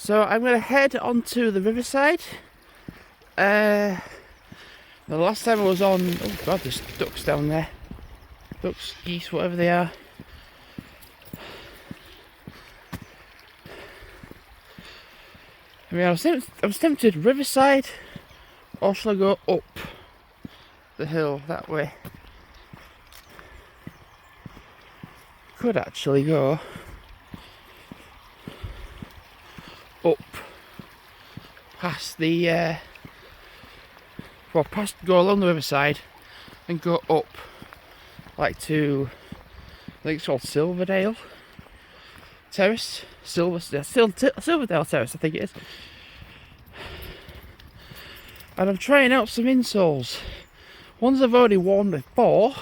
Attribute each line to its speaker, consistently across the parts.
Speaker 1: So I'm going to head onto the Riverside. The last time I was on... Oh god, there's ducks down there. Ducks, geese, whatever they are. I mean, I was tempted Riverside, or shall I go up the hill that way? Could actually go up past the go along the Riverside and go up like to, I think it's called Silverdale Terrace, Silverdale Terrace, I think it is. And I'm trying out some insoles. Ones I've already worn before,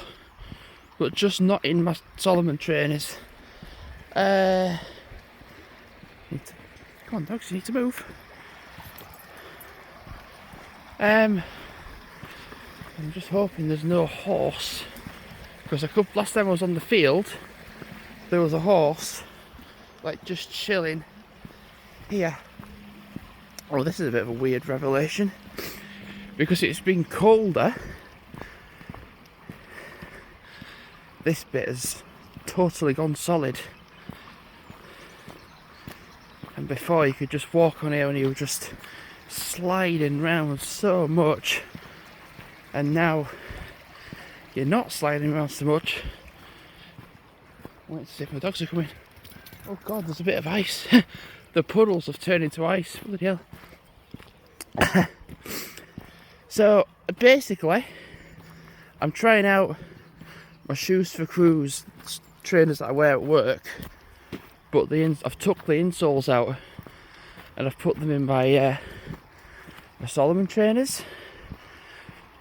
Speaker 1: but just not in my Solomon trainers. Come on, dogs, you need to move. I'm just hoping there's no horse, because last time I was on the field, there was a horse, like just chilling here. Oh, this is a bit of a weird revelation, because it's been colder. This bit has totally gone solid. And before you could just walk on here and you were just sliding round so much. And now you're not sliding around so much. Wait to see if my dogs are coming. Oh god, there's a bit of ice. The puddles have turned into ice. Bloody hell. So basically, I'm trying out my shoes for cruise trainers that I wear at work, but I've took the insoles out and I've put them in my Solomon trainers,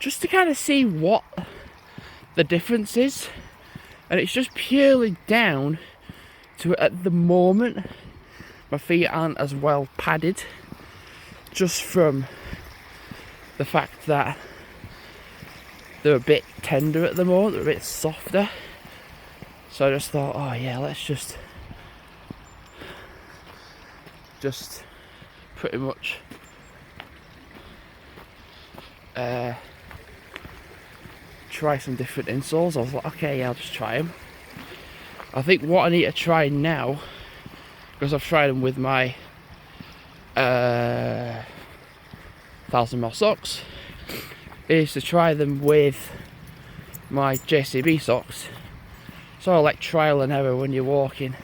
Speaker 1: just to kind of see what the difference is. And it's just purely down to, at the moment, my feet aren't as well padded, just from the fact that they're a bit tender at the moment, they're a bit softer. So I just thought, oh yeah, let's just pretty much try some different insoles. I was like, okay, yeah, I'll just try them. I think what I need to try now, because I've tried them with my 1000 mile socks, is to try them with my JCB socks. Sort of like trial and error when you're walking.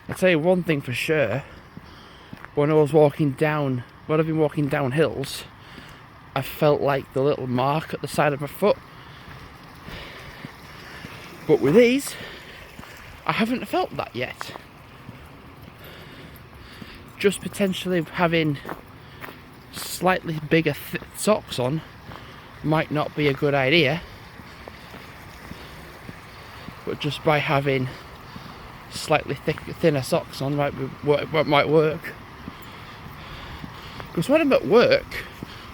Speaker 1: I'll tell you one thing for sure, when I've been walking down hills, I felt like the little mark at the side of my foot. But with these, I haven't felt that yet. Just potentially having slightly bigger socks on might not be a good idea, but just by having slightly thinner socks on might work. Because when I'm at work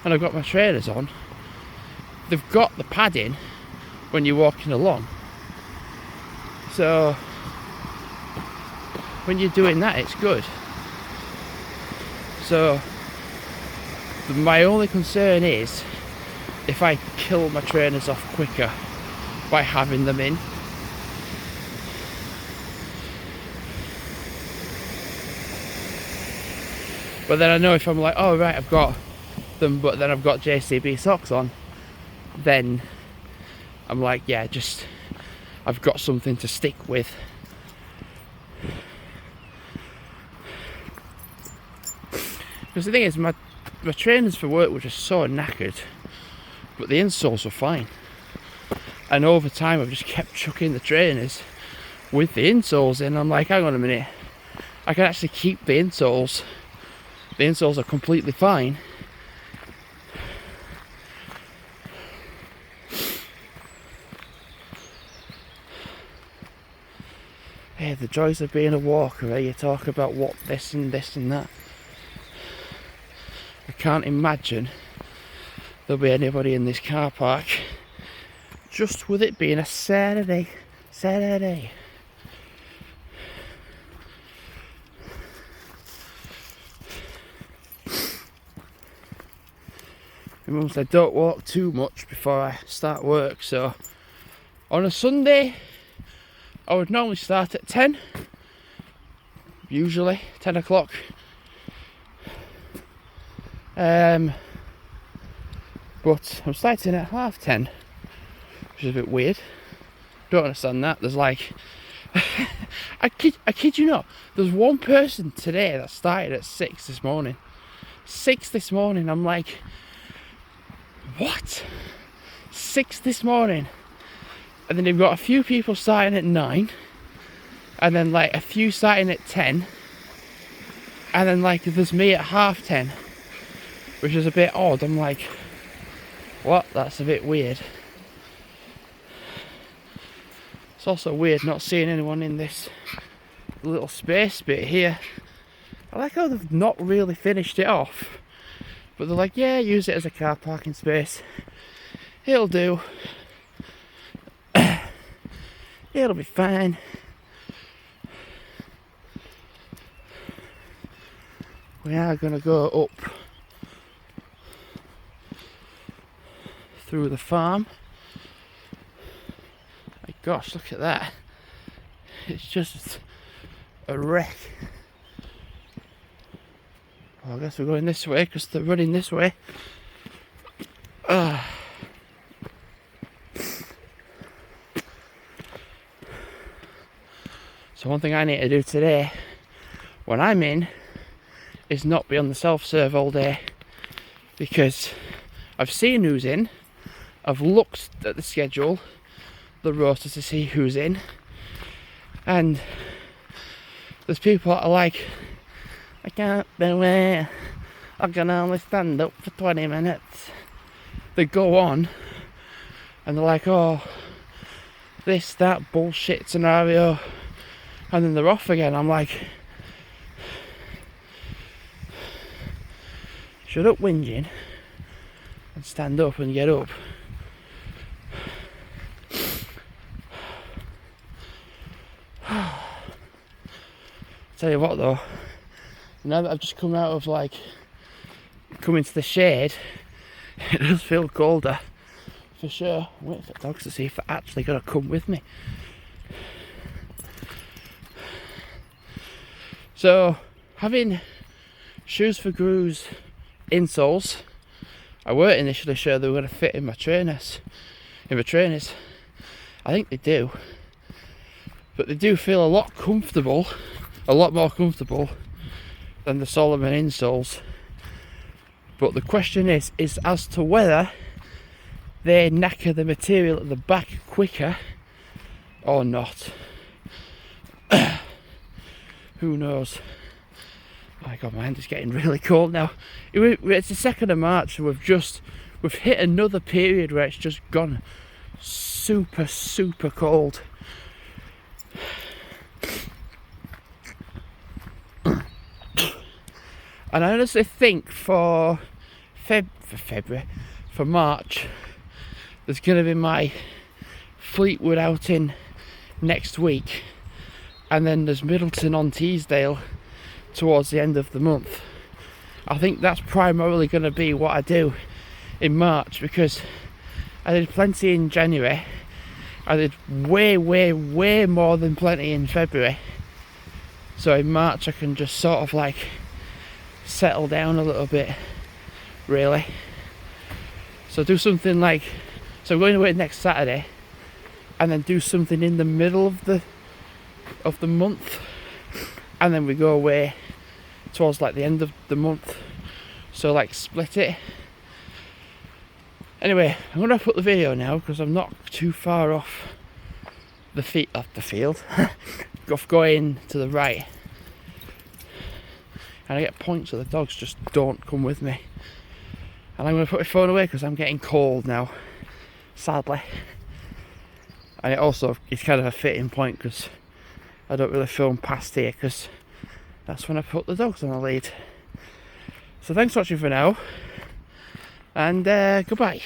Speaker 1: and I've got my trainers on, they've got the padding when you're walking along. So when you're doing that, it's good. So my only concern is if I kill my trainers off quicker by having them in. But then I know if I'm like, oh right, I've got them, but then I've got JCB socks on, then I'm like, yeah, just I've got something to stick with. Because the thing is, my trainers for work were just so knackered, but the insoles were fine. And over time I've just kept chucking the trainers with the insoles in. I'm like, hang on a minute, I can actually keep the insoles. The insoles are completely fine. Hey, the joys of being a walker, eh? You talk about what this and this and that. I can't imagine there'll be anybody in this car park, just with it being a Saturday. My mum said don't walk too much before I start work, so on a Sunday I would normally start at 10, usually 10 o'clock. But I'm starting at 10:30, which is a bit weird. Don't understand that. There's like I kid you not, there's one person today that started at 6 this morning. 6 this morning. I'm like, what? 6 this morning? And then you've got a few people starting at 9, and then like a few starting at 10, and then like there's me at 10:30, which is a bit odd. I'm like, what? That's a bit weird. It's also weird not seeing anyone in this little space bit here. I like how they've not really finished it off, but they're like, yeah, use it as a car parking space. It'll do. It'll be fine. We are going to go up through the farm. My gosh, look at that. It's just a wreck. Well, I guess we're going this way because they're running this way. So one thing I need to do today, when I'm in, is not be on the self-serve all day, because I've seen who's in, I've looked at the schedule, the roster, to see who's in, and there's people that are like, I can't do it, I can only stand up for 20 minutes. They go on and they're like, oh, this, that bullshit scenario, and then they're off again. I'm like, shut up whinging and stand up and get up. Tell you what though, now that I've just come out of like coming to the shade, it does feel colder for sure. I'm waiting for the dogs to see if they're actually gonna come with me. So having shoes for Gru's insoles, I weren't initially sure they were going to fit in my trainers. I think they do, but they do feel a lot more comfortable than the Solomon insoles. But the question is as to whether they knacker the material at the back quicker or not. Who knows? Oh my god, my hand is getting really cold now. It's the 2nd of March, and we've hit another period where it's just gone super cold. And I honestly think for March, there's going to be my Fleetwood outing next week, and then there's Middleton on Teesdale towards the end of the month. I think that's primarily going to be what I do in March, because I did plenty in January. I did way more than plenty in February. So in March I can just sort of like settle down a little bit, really. So do something like, so I'm going away next Saturday, and then do something in the middle of the month, and then we go away towards like the end of the month, so like split it. Anyway, I'm gonna put the video now because I'm not too far off the field off going to the right, and I get points so the dogs just don't come with me. And I'm gonna put my phone away because I'm getting cold now, sadly. And it also is kind of a fitting point because I don't really film past here, because that's when I put the dogs on the lead. So thanks for watching for now, and goodbye.